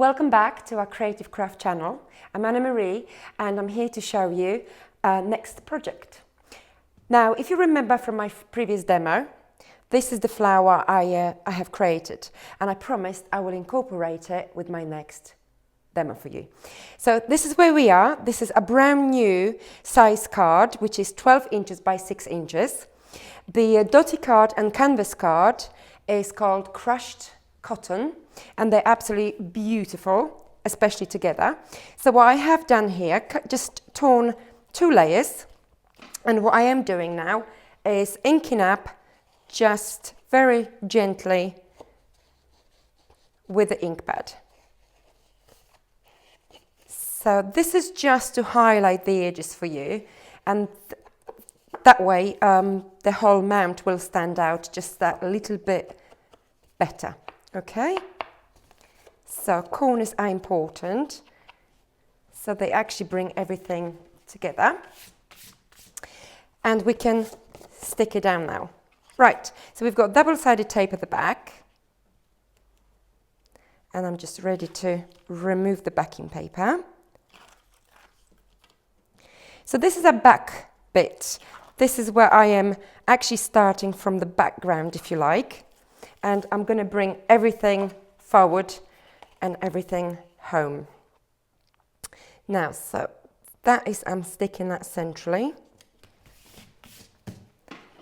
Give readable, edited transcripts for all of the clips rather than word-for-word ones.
Welcome back to our Creative Craft channel. I'm Anna-Marie and I'm here to show you our next project. Now, if you remember from my previous demo, this is the flower I have created, and I promised I will incorporate it with my next demo for you. So this is where we are. This is a brand new size card, which is 12 inches by 6 inches. The dotty card and canvas card is called Crushed Cotton, and they're absolutely beautiful, especially together. So what I have done here, just torn 2 layers, and what I am doing now is inking up just very gently with the ink pad. So this is just to highlight the edges for you, and that way the whole mount will stand out just that little bit better. Okay, so corners are important, so they actually bring everything together, and we can stick it down now. Right, so we've got double-sided tape at the back, and I'm just ready to remove the backing paper. So this is a back bit. This is where I am actually starting from the background, if you like. And I'm going to bring everything forward and everything home. Now, so that is, I'm sticking that centrally.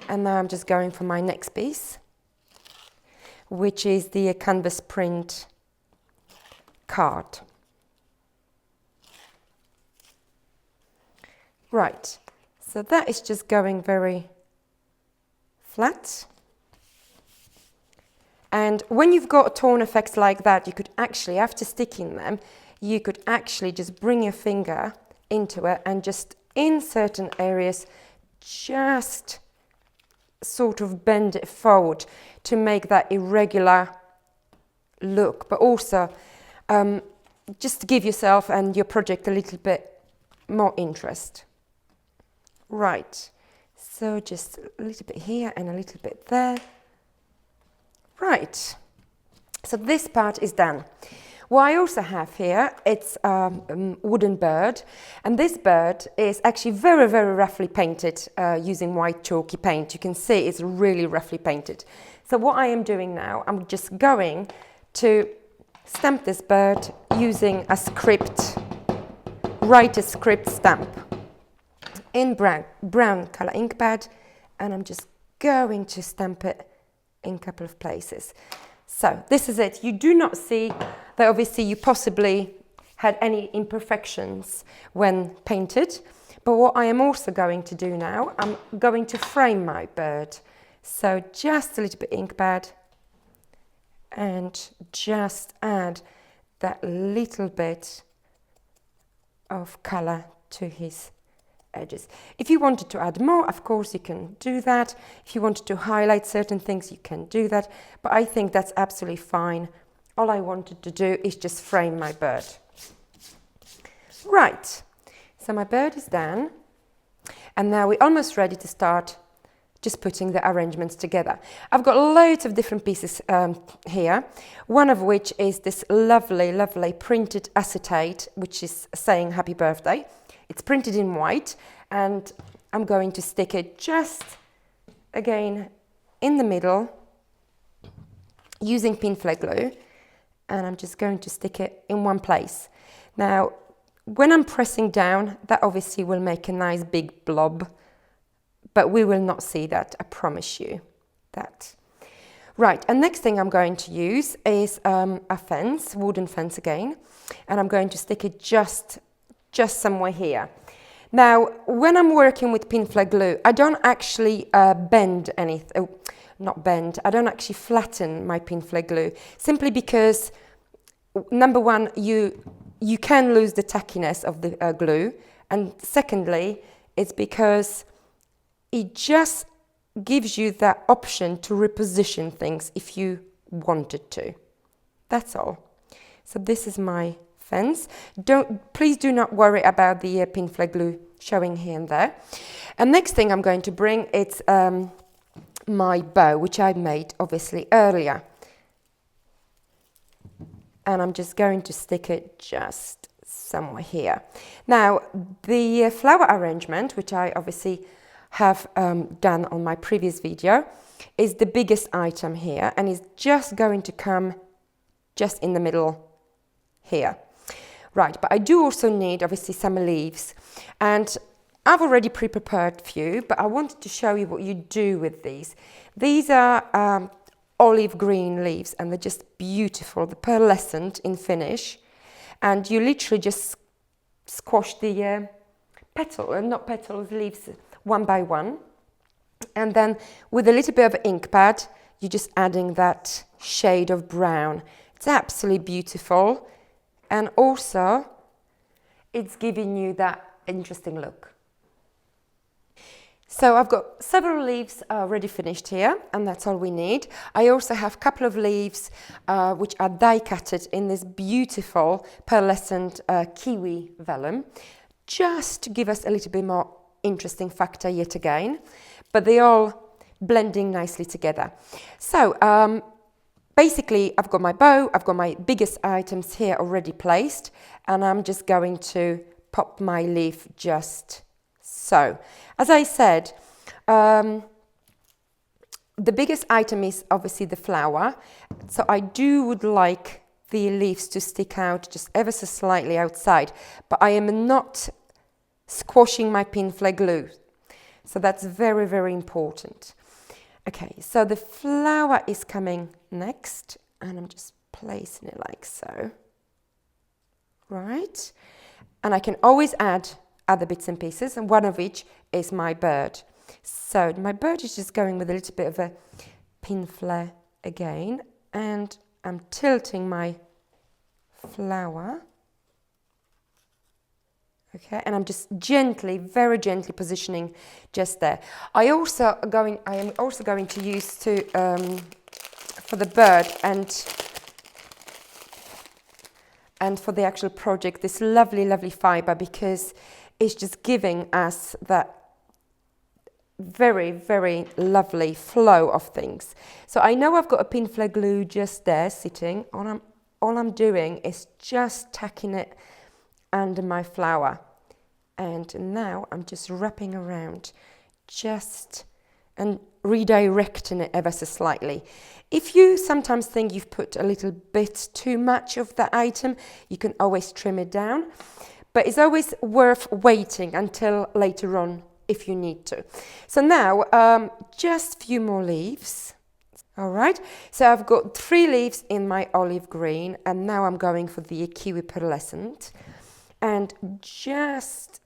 And now I'm just going for my next piece, which is the canvas print card. Right, so that is just going very flat. And when you've got torn effects like that, you could actually, after sticking them, you could actually just bring your finger into it and just in certain areas, just sort of bend it forward to make that irregular look, but also just to give yourself and your project a little bit more interest. Right, so just a little bit here and a little bit there. Right, so this part is done. What I also have here, it's a wooden bird, and this bird is actually very, very roughly painted using white chalky paint. You can see it's really roughly painted. So what I am doing now, I'm just going to stamp this bird using a script, write a script stamp in brown color ink pad, and I'm just going to stamp it in a couple of places. So this is it. You do not see that obviously you possibly had any imperfections when painted, but what I am also going to do now, I'm going to frame my bird. So just a little bit ink pad and just add that little bit of color to his edges. If you wanted to add more, of course you can do that. If you wanted to highlight certain things, you can do that, but I think that's absolutely fine. All I wanted to do is just frame my bird. Right, so my bird is done, and now we're almost ready to start just putting the arrangements together. I've got loads of different pieces here, one of which is this lovely, lovely printed acetate, which is saying happy birthday. It's printed in white, and I'm going to stick it just, again, in the middle, using pin flake glue, and I'm just going to stick it in one place. Now, when I'm pressing down, that obviously will make a nice big blob, but we will not see that, I promise you that. Right, and next thing I'm going to use is a fence, wooden fence again, and I'm going to stick it just somewhere here. Now, when I'm working with pin flake glue, I don't actually bend anything, not bend, I don't actually flatten my pin flake glue, simply because, number one, you can lose the tackiness of the glue, and secondly, it's because it just gives you that option to reposition things if you wanted to. That's all. So this is my fence. Please do not worry about the pin flake glue showing here and there. And next thing I'm going to bring, it's my bow, which I made obviously earlier. and I'm just going to stick it just somewhere here. Now, the flower arrangement, which I obviously have done on my previous video, is the biggest item here, and is just going to come just in the middle here. Right, but I do also need obviously some leaves, and I've already pre-prepared a few, but I wanted to show you what you do with these. These are olive green leaves, and they're just beautiful. They're pearlescent in finish, and you literally just squash the leaves one by one, and then with a little bit of ink pad, you're just adding that shade of brown. It's absolutely beautiful, and also it's giving you that interesting look. So I've got several leaves already finished here, and that's all we need. I also have a couple of leaves which are die-cutted in this beautiful pearlescent kiwi vellum, just to give us a little bit more interesting factor yet again, but they all blending nicely together. So basically I've got my bow, I've got my biggest items here already placed, and I'm just going to pop my leaf just so. As I said, the biggest item is obviously the flower, so I would like the leaves to stick out just ever so slightly outside, but I am not squashing my pin flare glue, so that's very, very important. Okay, so the flower is coming next, and I'm just placing it like so, right? And I can always add other bits and pieces, and one of which is my bird. So my bird is just going with a little bit of a pin flare again, and I'm tilting my flower. Okay, and I'm just gently, very gently positioning just there. I am also going to use for the bird and for the actual project this lovely, lovely fibre, because it's just giving us that very, very lovely flow of things. So I know I've got a pin flare glue just there sitting. All I'm doing is just tacking it under my flower, and now I'm just wrapping around and redirecting it ever so slightly. If you sometimes think you've put a little bit too much of the item, you can always trim it down, but it's always worth waiting until later on if you need to. So now just a few more leaves. All right, so I've got 3 leaves in my olive green, and now I'm going for the kiwi pearlescent, and just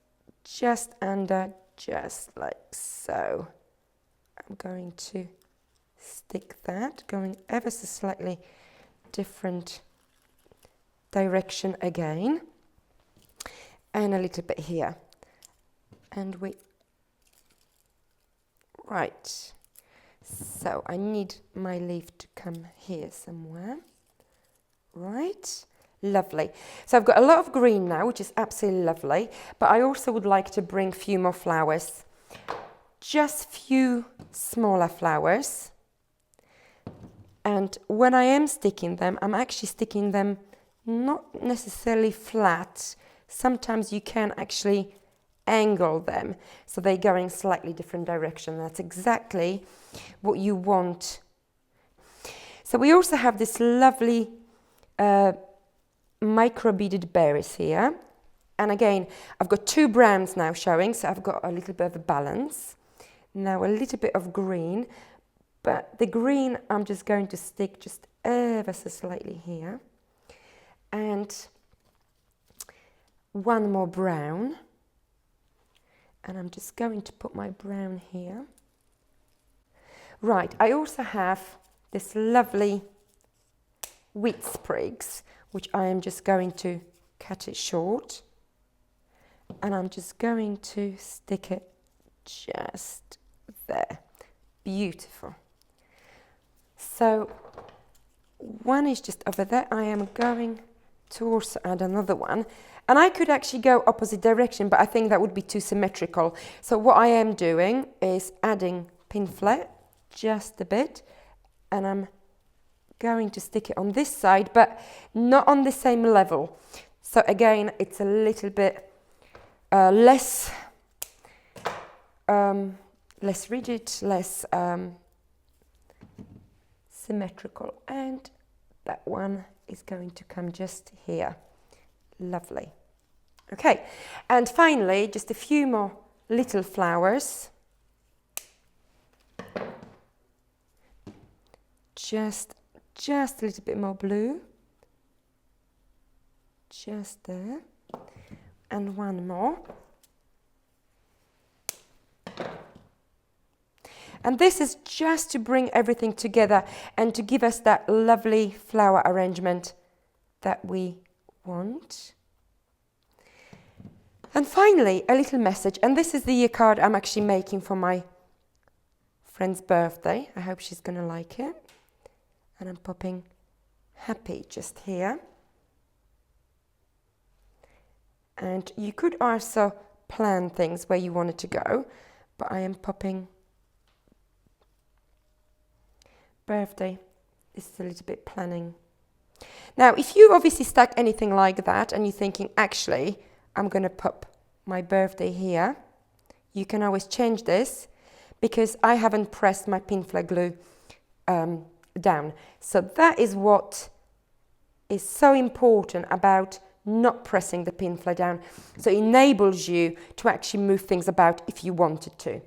under, just like so. I'm going to stick that, going ever so slightly different direction again, and a little bit here, and right. So I need my leaf to come here somewhere, right? Lovely. So I've got a lot of green now, which is absolutely lovely, but I also would like to bring a few more flowers, just few smaller flowers. And when I am sticking them, I'm actually sticking them not necessarily flat. Sometimes you can actually angle them, so they go in slightly different direction. That's exactly what you want. So we also have this lovely micro beaded berries here, and again I've got 2 browns now showing, so I've got a little bit of a balance. Now a little bit of green, but the green I'm just going to stick just ever so slightly here, and 1 more brown, and I'm just going to put my brown here. Right, I also have this lovely wheat sprigs, which I am just going to cut it short, and I'm just going to stick it just there. Beautiful. So 1 is just over there. I am going to also add another one, and I could actually go opposite direction, but I think that would be too symmetrical. So what I am doing is adding pin flare just a bit, and I'm going to stick it on this side, but not on the same level. So again, it's a little bit less rigid, less symmetrical, and that one is going to come just here. Lovely. Okay, and finally, just a few more little flowers. Just a little bit more blue. Just there. And one more. And this is just to bring everything together and to give us that lovely flower arrangement that we want. And finally, a little message. And this is the year card I'm actually making for my friend's birthday. I hope she's going to like it. And I'm popping happy just here. And you could also plan things where you want it to go, but I am popping birthday. This is a little bit planning. Now, if you obviously stuck anything like that and you're thinking, actually, I'm going to pop my birthday here, you can always change this because I haven't pressed my Pinfly glue down. So that is what is so important about not pressing the Pinfly down. So it enables you to actually move things about if you wanted to.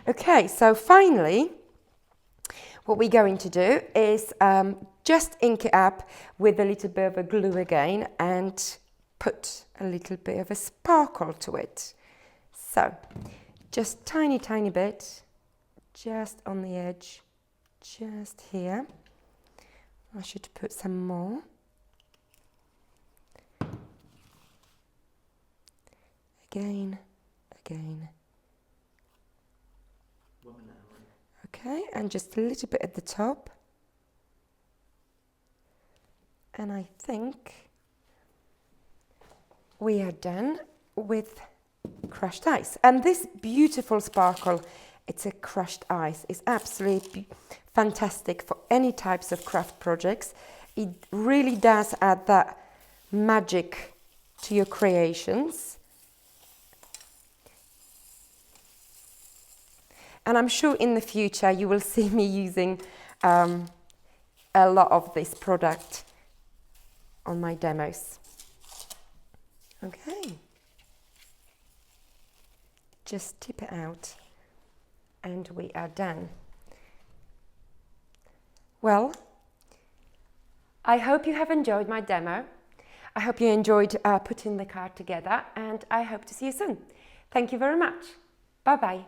Okay, so finally, what we're going to do is just ink it up with a little bit of a glue again and put a little bit of a sparkle to it. So just tiny bit, just on the edge, just here. I should put some more. Again. Okay, and just a little bit at the top. And I think we are done with crushed ice. And this beautiful sparkle, it's a crushed ice. It's absolutely fantastic for any types of craft projects. It really does add that magic to your creations. And I'm sure in the future you will see me using a lot of this product on my demos. Okay. Just tip it out and we are done. Well, I hope you have enjoyed my demo. I hope you enjoyed putting the card together, and I hope to see you soon. Thank you very much. Bye-bye.